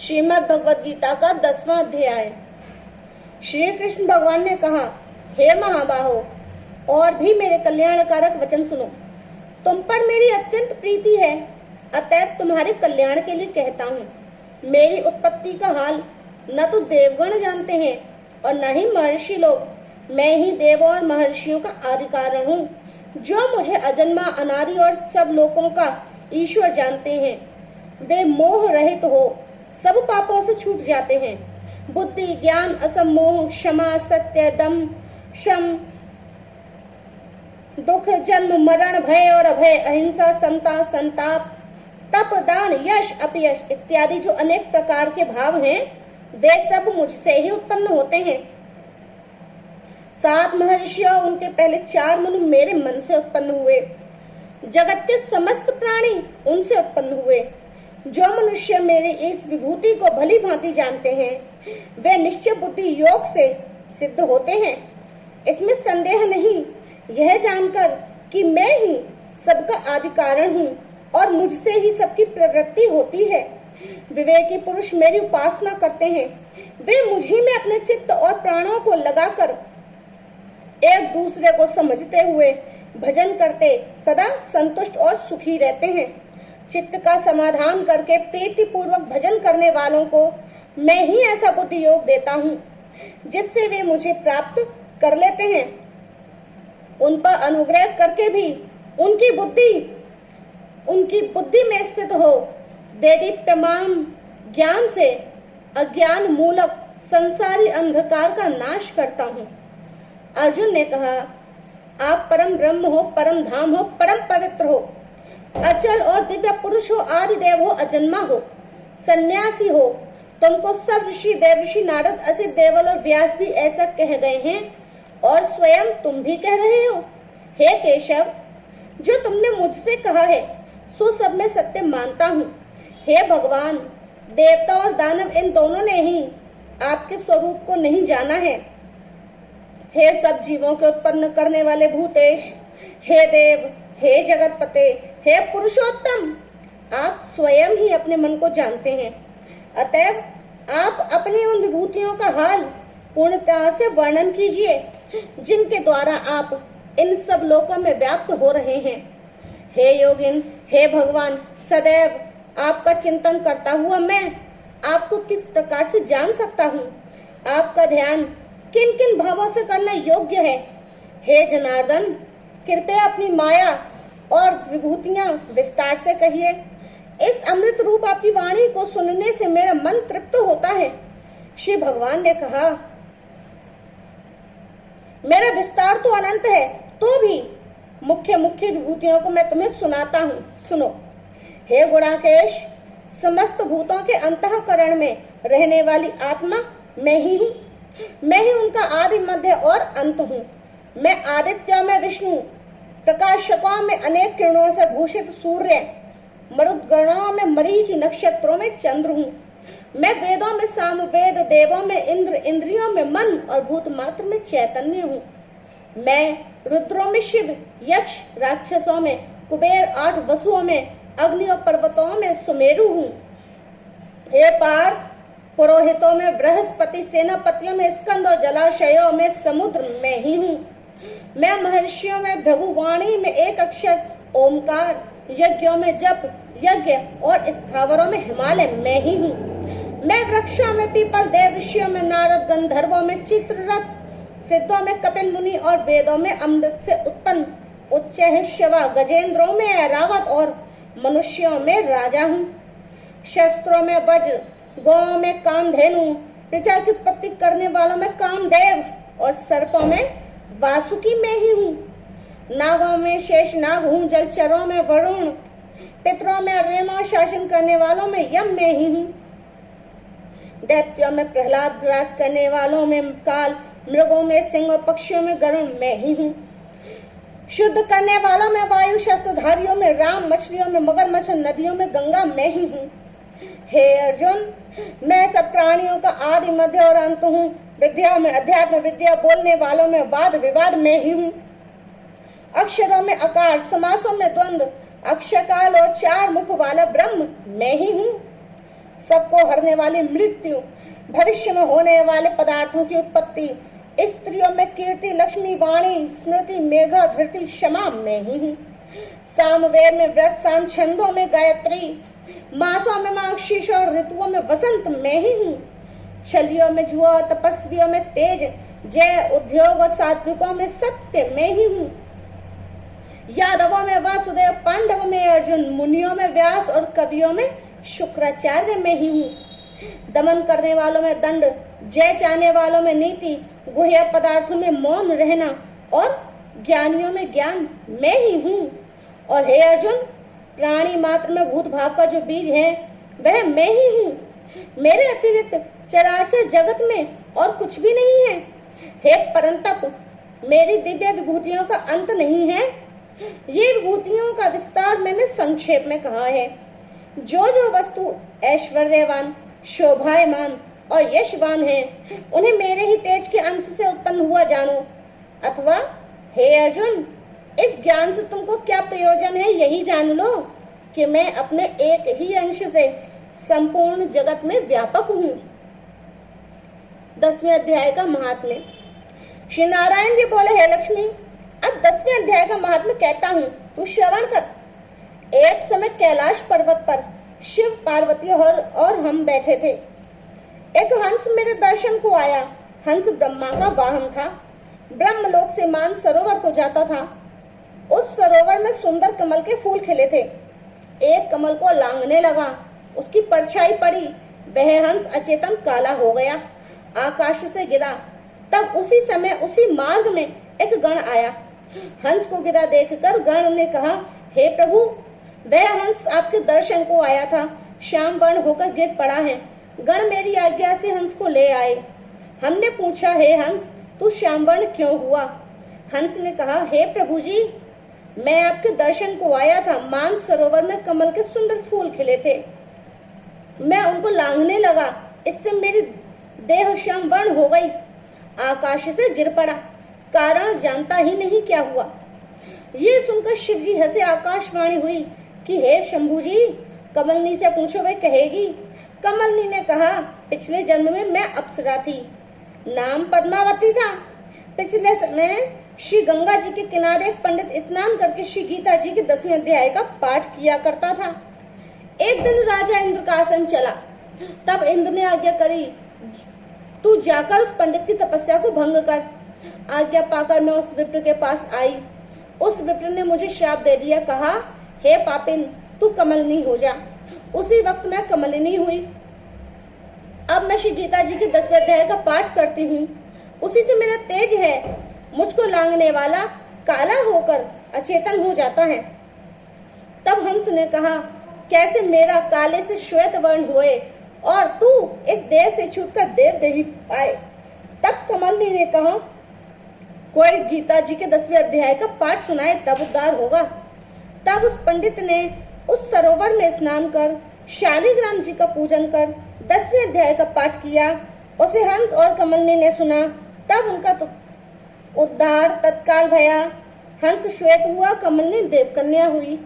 श्रीमद् भगवद गीता का 10वां अध्याय। श्री कृष्ण भगवान ने कहा, हे महाबाहो, और भी मेरे कल्याणकारक वचन सुनो। तुम पर मेरी अत्यंत प्रीति है, अतएव तुम्हारे कल्याण के लिए कहता हूँ। मेरी उत्पत्ति का हाल न तो देवगण जानते हैं और न ही महर्षि लोग। मैं ही देवों और महर्षियों का आदि कारण हूँ, जो मुझे अजन्मा, अनादि और सब लोकों का ईश्वर जानते हैं। वे मोह रहित हो सब पापों से छूट जाते हैं। बुद्धि, ज्ञान, असमोह, क्षमा, सत्य, दम, शम, दुख, जन्म, मरण, भय और अभय, अहिंसा, समता, संताप, तप, दान, यश, अपयश इत्यादि जो अनेक प्रकार के भाव हैं, वे सब मुझसे ही उत्पन्न होते हैं। 7 महर्षि और उनके पहले 4 मनु मेरे मन से उत्पन्न हुए। जगत के समस्त प्राणी उनसे उत्पन्न हुए। जो मनुष्य मेरी इस विभूति को भली भांति जानते हैं, वे निश्चय बुद्धि योग से सिद्ध होते हैं। इसमें संदेह नहीं, यह जानकर कि मैं ही सबका आदि कारण हूँ और मुझसे ही सबकी प्रवृत्ति होती है। विवेकी पुरुष मेरी उपासना करते हैं। वे मुझी में अपने चित्त और प्राणों को लगाकर एक दूसरे को समझते हुए भजन करते सदा संतुष्ट और सुखी रहते हैं। चित्त का समाधान करके प्रीति पूर्वक भजन करने वालों को मैं ही ऐसा बुद्धि योग देता हूँ, जिससे वे मुझे प्राप्त कर लेते हैं। उन पर अनुग्रह करके भी उनकी बुद्धि में स्थित हो देदीप्यमान ज्ञान से अज्ञान मूलक संसारी अंधकार का नाश करता हूँ। अर्जुन ने कहा, आप परम ब्रह्म हो, परम धाम हो, परम पवित्र हो, अचल और दिव्य पुरुष हो, आदि देव हो, अजन्मा हो, सन्यासी हो। तुमको सब ऋषि, देवर्षि, नारद, असित, देवल और व्यास भी ऐसा कह गए हैं और स्वयं तुम भी कह रहे हो। हे केशव, जो तुमने मुझसे कहा है सो सब मैं सत्य मानता हूँ। हे भगवान, देवता और दानव इन दोनों ने ही आपके स्वरूप को नहीं जाना है। हे सब जीवों के उत्पन्न करने वाले भूतेश, हे देव, हे जगतपते, हे पुरुषोत्तम, आप स्वयं ही अपने मन को जानते हैं। अतएव आप अपनी उन विभूतियों का हाल पूर्णतः से वर्णन कीजिए, जिनके द्वारा आप इन सब लोकों में व्याप्त हो रहे हैं। हे योगिन, हे भगवान, सदैव आपका चिंतन करता हुआ मैं आपको किस प्रकार से जान सकता हूँ? आपका ध्यान किन किन भावों से करना योग्य है? हे जनार्दन, कृपया अपनी माया और विभूतियां विस्तार से कहिए। इस अमृत रूप आपकी वाणी को सुनने से मेरा मन तृप्त होता है। श्री भगवान ने कहा, मेरा विस्तार तो अनंत है, तो भी मुख्य मुख्य विभूतियों को मैं तुम्हें सुनाता हूँ, सुनो। हे गुणाकेश, समस्त भूतों के अंतःकरण में रहने वाली आत्मा मैं ही हूँ। मैं ही उनका आदि, मध्य और अंत हूँ। मैं आदित्यों में विष्णु, प्रकाशकों में अनेक किरणों से भूषित सूर्य, मरुद्गणों में मरीचि, नक्षत्रों में चंद्र हूँ। मैं वेदों में सामवेद, देवों में इंद्र, इंद्रियों में मन और भूत मात्र में चैतन्य हूँ। मैं रुद्रों में शिव, यक्ष, राक्षसों में कुबेर, 8 वसुओं में अग्नि और पर्वतों में सुमेरु हूँ। हे पार्थ, पुरोहितों में बृहस्पति, सेनापतियों में स्कंद और जलाशयों में समुद्र मैं ही हूँ। मैं महर्षियों में भृगुवाणी में एक अक्षर ओमकार, यज्ञों में जप यज्ञ और स्थावरों में हिमालय मैं ही हूँ। मैं वृक्षों में पीपल, देवर्षियों में नारद, गंधर्वों में चित्ररथ, सिद्धों में कपिल मुनि और वेदों में अमृत से उत्पन्न उच्च शिवा, गजेंद्रों में ऐरावत और मनुष्यों में राजा हूँ। शस्त्रों में वज्र, गौ में कामधेनु, प्रजा की उत्पत्ति करने वालों में कामदेव और सर्पों में वासुकी मैं ही हूँ। नागों में शेष नाग हूँ, जलचरों में वरुण, पितरों में रेमा, शासन करने वालों में यम मैं ही हूँ। दैत्यों में प्रहलाद, ग्रास करने वालों में काल, मृगों में सिंह और पक्षियों में गरुण मैं ही हूँ। शुद्ध करने वालों में वायु, शस्त्रधारियों में राम, मछलियों में मगरमच्छ, नदियों में गंगा मैं ही हूँ। हे अर्जुन, मैं सब प्राणियों का आदि, मध्य और अंत हूँ। विद्या में अध्यात्म विद्या, बोलने वालों में वाद विवाद मैं ही हूँ। अक्षरों में आकार, समासों में द्वंद्व, अक्षकाल और 4 मुख वाला ब्रह्म मैं ही हूँ। सबको हरने वाली मृत्यु, भविष्य में होने वाले पदार्थों की उत्पत्ति, स्त्रियों में कीर्ति, लक्ष्मी, वाणी, स्मृति, मेघा, धृति, क्षमा मैं ही हूँ। सामवेद में व्रत, साम छंदों में गायत्री, मासों में मार्गशीर्ष और ऋतुओं में वसंत मैं ही हूँ। छलियों में जुआ, तपस्वियों में तेज, जय, उद्योग और सात्विकों में सत्य मैं ही हूँ। यादवों में वासुदेव, पांडवों में अर्जुन, मुनियों में व्यास और कवियों में शुक्राचार्य मैं ही हूँ। दमन करने वालों में दंड, जय चाहने वालों में नीति, गुह्य पदार्थों में मौन रहना और ज्ञानियों में ज्ञान मैं ही हूँ। और हे अर्जुन, प्राणी मात्र में भूत भाव का जो बीज है वह मैं ही हूँ। मेरे अतिरिक्त चराचर जगत में और कुछ भी नहीं है। हे परंतप, मेरी दिव्य विभूतियों का अंत नहीं है। ये विभूतियों का विस्तार मैंने संक्षेप में कहा है। जो जो वस्तु ऐश्वर्यवान, शोभायमान और यशवान है, उन्हें मेरे ही तेज के अंश से उत्पन्न हुआ जानो। अथवा हे अर्जुन, इस ज्ञान से तुमको क्या प्रयोजन है, यही जान लो कि मैं अपने एक ही अंश से संपूर्ण जगत में व्यापक हूँ। 10वें अध्याय का महात्म्य। श्री नारायण जी बोले, हे लक्ष्मी, अब 10वें अध्याय का महात्म्य कहता हूँ, तू श्रवण कर। एक समय कैलाश पर्वत पर शिव, पार्वती और हम बैठे थे। एक हंस मेरे दर्शन को आया। हंस ब्रह्मा का वाहन था। ब्रह्मलोक से मान सरोवर को जाता था। उस सरोवर में सुंदर कमल के फूल खिले थे। एक कमल को लांघने लगा, उसकी परछाई पड़ी, वह हंस अचेतन काला हो गया, आकाश से गिरा। तब उसी समय उसी मार्ग में एक गण आया। हंस को गिरा देखकर गण ने कहा, हे प्रभु, वह हंस आपके दर्शन को आया था, श्याम वर्ण होकर गिर पड़ा है। गण मेरी आज्ञा से हंस को ले आए। हमने पूछा, हे हंस, तू श्याम वर्ण क्यों हुआ? हंस ने कहा, हे प्रभु जी, मैं आपके दर्शन को आया था। मान सरोवर में कमल के सुंदर फूल खिले थे, मैं उनको लांघने लगा, इससे मेरी देह श्याम वर्ण हो गई, आकाश से गिर पड़ा, कारण जानता ही नहीं क्या हुआ। ये सुनकर शिव जी हंसे। आकाशवाणी हुई कि हे शंभू जी, कमलनी से पूछो, वे कहेगी। कमलनी ने कहा, पिछले जन्म में मैं अप्सरा थी, नाम पद्मावती था। पिछले समय श्री गंगा जी के किनारे एक पंडित स्नान करके श्री गीता जी के 10वें अध्याय का पाठ किया करता था। एक दिन राजा इंद्र का आसन चला। तब इंद्र ने आज्ञा करी, तू जाकर उस पंडित की तपस्या को भंग कर। आज्ञा पाकर मैं उस विप्र के पास आई। उस विप्र ने मुझे श्राप दे दिया, कहा, हे पापिन, तू कमलनी हो जा। उसी वक्त मैं कमलिनी हुई। अब मैं श्री गीता जी के 10वें अध्याय का पाठ करती हूँ। उसी से मेरा तेज है, मुझको लांघने वाला काला होकर अचेतन हो जाता है। तब हंस ने कहा, कैसे मेरा काले से श्वेत वर्ण हुए और तू इस देह से छूटकर देव देही पाए। तब कमलनी ने कहा, कोई गीता जी के 10वें अध्याय का पाठ सुनाए तब उद्धार होगा। तब उस पंडित ने उस सरोवर में स्नान कर शालिग्राम जी का पूजन कर 10वें अध्याय का पाठ किया। उसे हंस और कमलनी ने सुना। तब उनका उद्धार तत्काल भया। हंस श्वेत हुआ, कमलनी देवकन्या हुई।